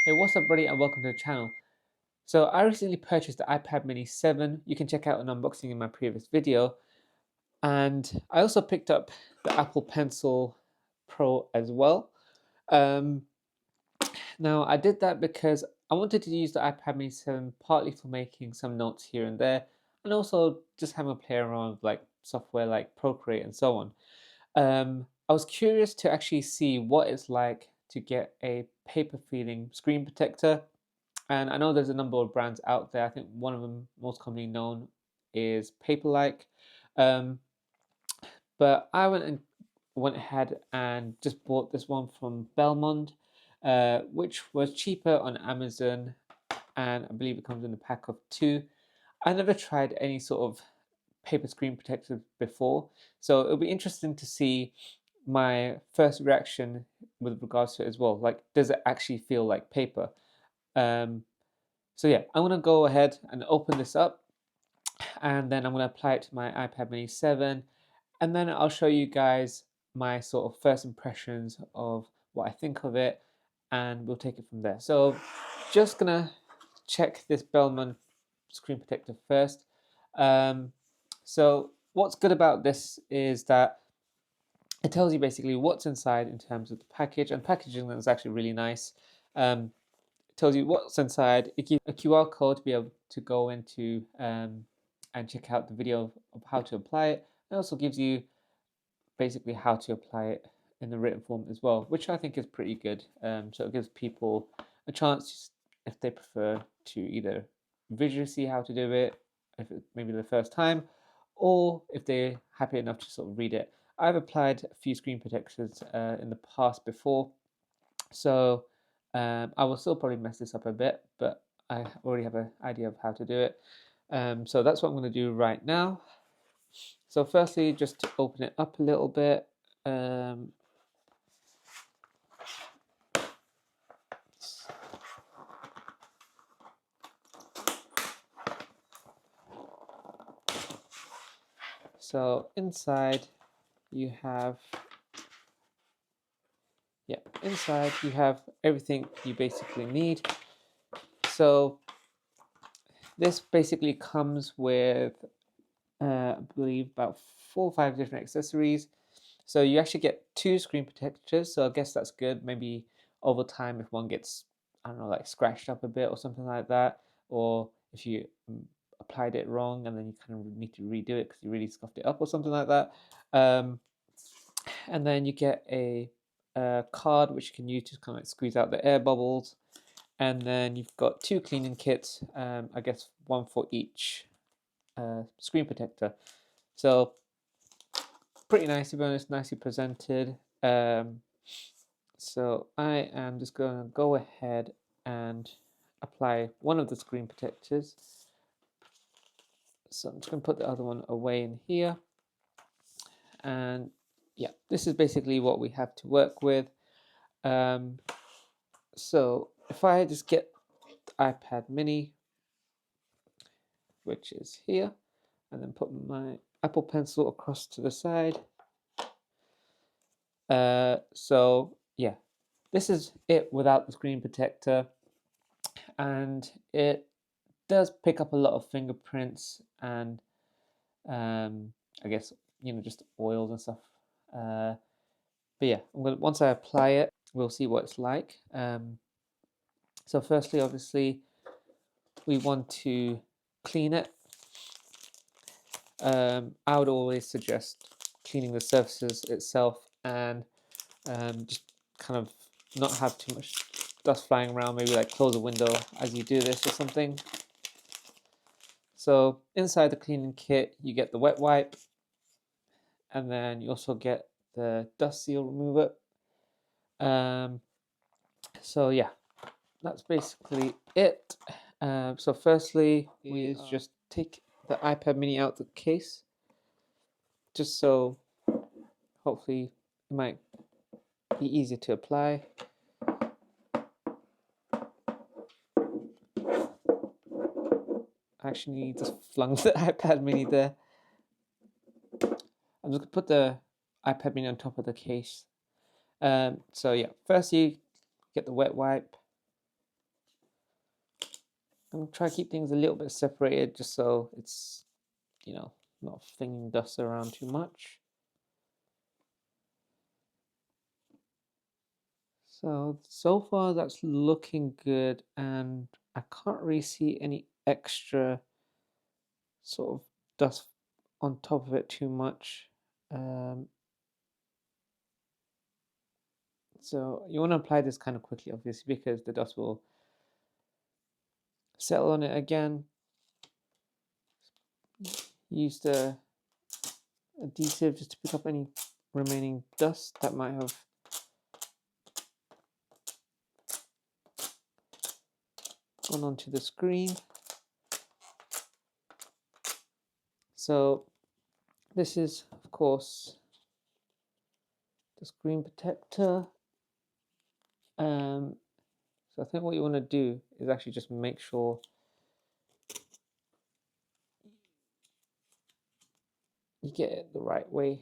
Hey, what's up, buddy, and welcome to the channel. So I recently purchased the iPad mini 7. You can check out an unboxing in my previous video. And I also picked up the Apple Pencil Pro as well. Um, Now, I did that because I wanted to use the iPad mini 7 partly for making some notes here and there, and also just having a play around with like software like Procreate and so on. I was curious to actually see what it's like to get a paper feeling screen protector. And I know there's a number of brands out there. I think one of them most commonly known is Paperlike. Um, but I went ahead and just bought this one from Bellemond, which was cheaper on Amazon, and I believe it comes in a pack of two. I never tried any sort of paper screen protector before, so it'll be interesting to see my first reaction with regards to it as well. Like, does it actually feel like paper? Um, so yeah, I'm gonna go ahead and open this up, and then I'm gonna apply it to my iPad mini 7, and then I'll show you guys my sort of first impressions of what I think of it, and we'll take it from there. So just gonna check this Bellman screen protector first. Um, so what's good about this is that it tells you basically what's inside in terms of the package, and packaging is actually really nice. It tells you what's inside. It gives a QR code to be able to go into and check out the video of how to apply it. It also gives you basically how to apply it in the written form as well, which I think is pretty good. So it gives people a chance, if they prefer, to either visually see how to do it, if it's maybe the first time, or if they're happy enough to sort of read it. I've applied a few screen protectors in the past before, so I will still probably mess this up a bit, but I already have an idea of how to do it. So that's what I'm going to do right now. So firstly, just to open it up a little bit. Um, so inside you have, inside you have everything you basically need. So this basically comes with, I believe, about 4 or 5 different accessories. So you actually get 2 screen protectors. So I guess that's good. Maybe over time, if one gets, I don't know, like scratched up a bit or something like that, or if you applied it wrong and then you kind of need to redo it because you really scuffed it up or something like that. Um, and then you get a card which you can use to kind of like squeeze out the air bubbles. And then you've got 2 cleaning kits, I guess one for each screen protector. So pretty nice, to be honest, nicely presented. So I am just going to go ahead and apply one of the screen protectors. So I'm just going to put the other one away in here. And yeah, this is basically what we have to work with. So if I just get the iPad mini, which is here, and then put my Apple Pencil across to the side. So yeah, this is it without the screen protector, and it does pick up a lot of fingerprints and I guess just oils and stuff. But yeah, once I apply it, we'll see what it's like. So firstly, obviously, we want to clean it. I would always suggest cleaning the surfaces itself and just kind of not have too much dust flying around. Maybe like close a window as you do this or something. So inside the cleaning kit, you get the wet wipe, and then you also get the dust seal remover. So yeah, that's basically it. So firstly, we just take the iPad mini out the case, just so hopefully it might be easier to apply. I actually just flung the iPad mini there. I'm just gonna put the iPad mini on top of the case. So yeah, first you get the wet wipe, I'm gonna try to keep things a little bit separated just so it's, you know, not flinging dust around too much. So far that's looking good, and I can't really see any extra sort of dust on top of it too much. Um, so you want to apply this kind of quickly, obviously, because the dust will settle on it again. Use the adhesive just to pick up any remaining dust that might have gone onto the screen. So this is, of course, the screen protector. So I think what you want to do is actually just make sure you get it the right way.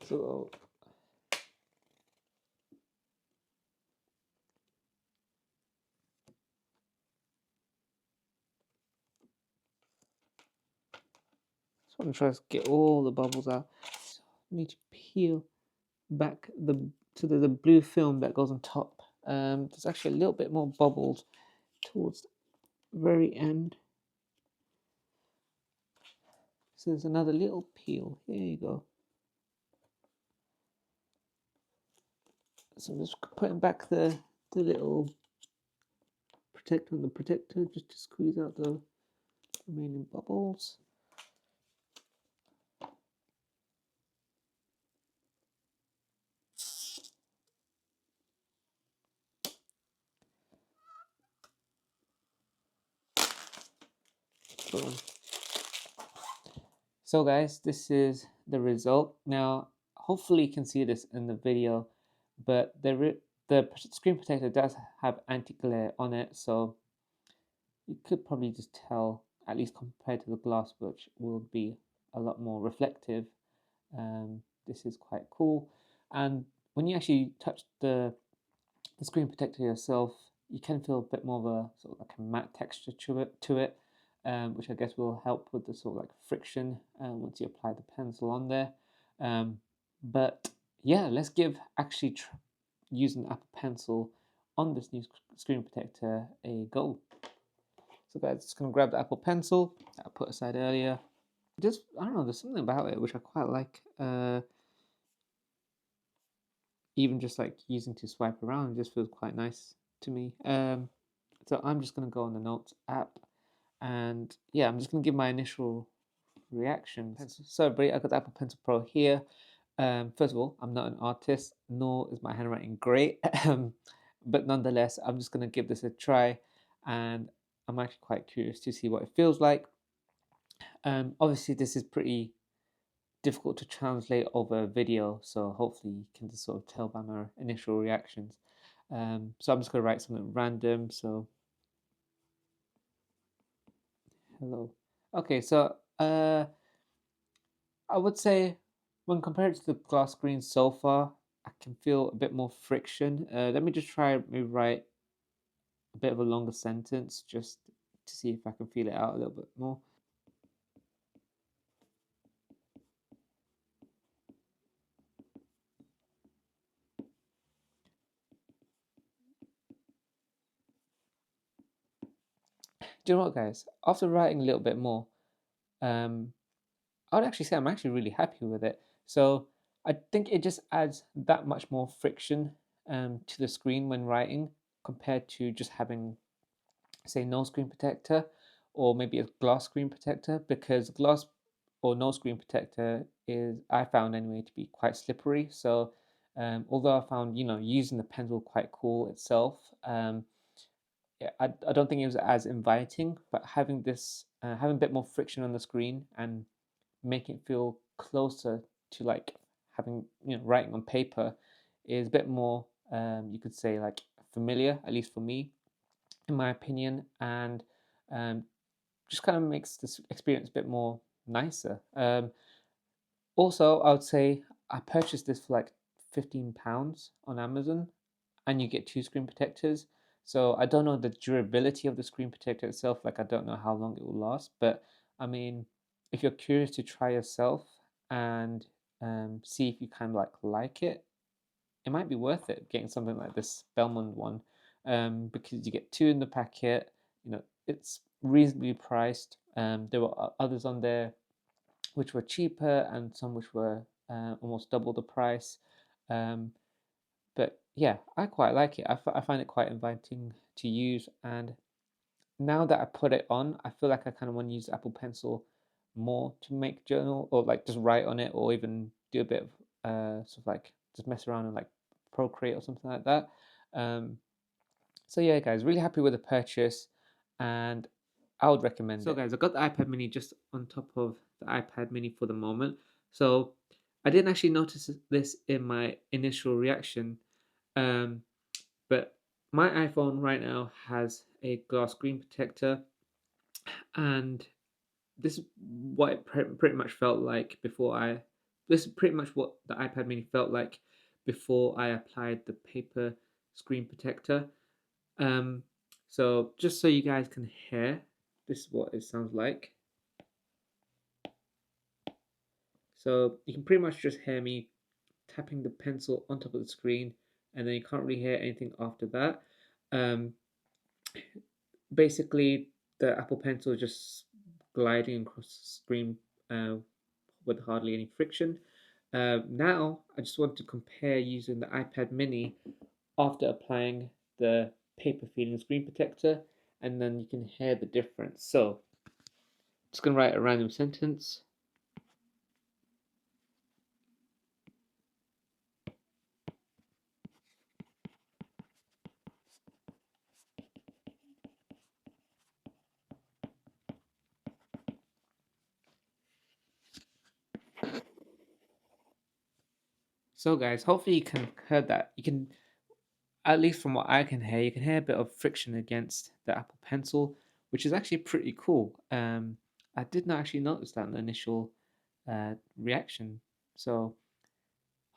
So just want to try to get all the bubbles out. So I need to peel back the blue film that goes on top. There's actually a little bit more bubbles towards the very end. So there's another little peel. Here you go. So I'm just putting back the little protector on the protector just to squeeze out the remaining bubbles. Boom. So guys, this is the result. Now, hopefully you can see this in the video, but the screen protector does have anti-glare on it, so you could probably just tell, at least compared to the glass, which will be a lot more reflective. This is quite cool. And when you actually touch the screen protector yourself, you can feel a bit more of a sort of like a matte texture to it, which I guess will help with the sort of like friction once you apply the pencil on there. But yeah, let's give actually using the Apple Pencil on this new screen protector a go. So guys, just gonna grab the Apple Pencil that I put aside earlier. Just, I don't know, there's something about it which I quite like. Even just like using to swipe around, it just feels quite nice to me. So I'm just gonna go on the Notes app, and yeah, I'm just gonna give my initial reactions. So everybody, I got the Apple Pencil Pro here. First of all, I'm not an artist, nor is my handwriting great, but nonetheless, I'm just gonna give this a try, and I'm actually quite curious to see what it feels like. Obviously, this is pretty difficult to translate over video, so hopefully you can just sort of tell by my initial reactions. So I'm just going to write something random. So hello. Okay, so I would say when compared to the glass screen so far, I can feel a bit more friction. Let me just try maybe write a bit of a longer sentence just to see if I can feel it out a little bit more. Do you know what, guys? After writing a little bit more, um, I would actually say I'm actually really happy with it. So I think it just adds that much more friction to the screen when writing compared to just having, say, no screen protector or maybe a glass screen protector, because glass or no screen protector is, I found anyway, to be quite slippery. So although I found, using the pencil quite cool itself, yeah, I don't think it was as inviting, but having this, having a bit more friction on the screen and make it feel closer to like having, writing on paper is a bit more, you could say, like familiar, at least for me. in my opinion, and just kind of makes this experience a bit more nicer. Also, I would say I purchased this for like £15 on Amazon, and you get two screen protectors. So I don't know the durability of the screen protector itself. Like I don't know how long it will last. But I mean, if you're curious to try yourself and see if you kind of like it, it might be worth it getting something like this Belmond one, because you get two in the packet. You know, it's reasonably priced. There were others on there which were cheaper and some which were almost double the price. Um, but yeah, I quite like it. I find it quite inviting to use. And now that I put it on, I feel like I kind of want to use Apple Pencil more to make journal or like just write on it or even do a bit of sort of like just mess around and like Procreate or something like that. Um, so yeah, guys, really happy with the purchase, and I would recommend it. So guys, I got the iPad mini just on top of the iPad mini for the moment. So I didn't actually notice this in my initial reaction, um, but my iPhone right now has a glass screen protector, and this is what it pretty much felt like before I. This is pretty much what the iPad mini felt like before I applied the paper screen protector. Um, so just so you guys can hear, this is what it sounds like. So you can pretty much just hear me tapping the pencil on top of the screen, and then you can't really hear anything after that. Um, Basically, the Apple Pencil is just gliding across the screen with hardly any friction. Now, I just want to compare using the iPad mini after applying the paper feeling screen protector, and then you can hear the difference. So, just going to write a random sentence. So, guys, hopefully you can hear that. You can, at least from what I can hear, you can hear a bit of friction against the Apple Pencil, which is actually pretty cool. I did not actually notice that in the initial reaction. So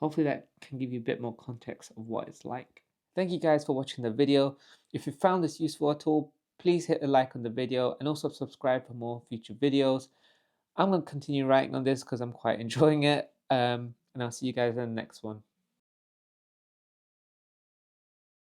hopefully that can give you a bit more context of what it's like. Thank you guys for watching the video. If you found this useful at all, please hit a like on the video and also subscribe for more future videos. I'm going to continue writing on this because I'm quite enjoying it. And I'll see you guys in the next one.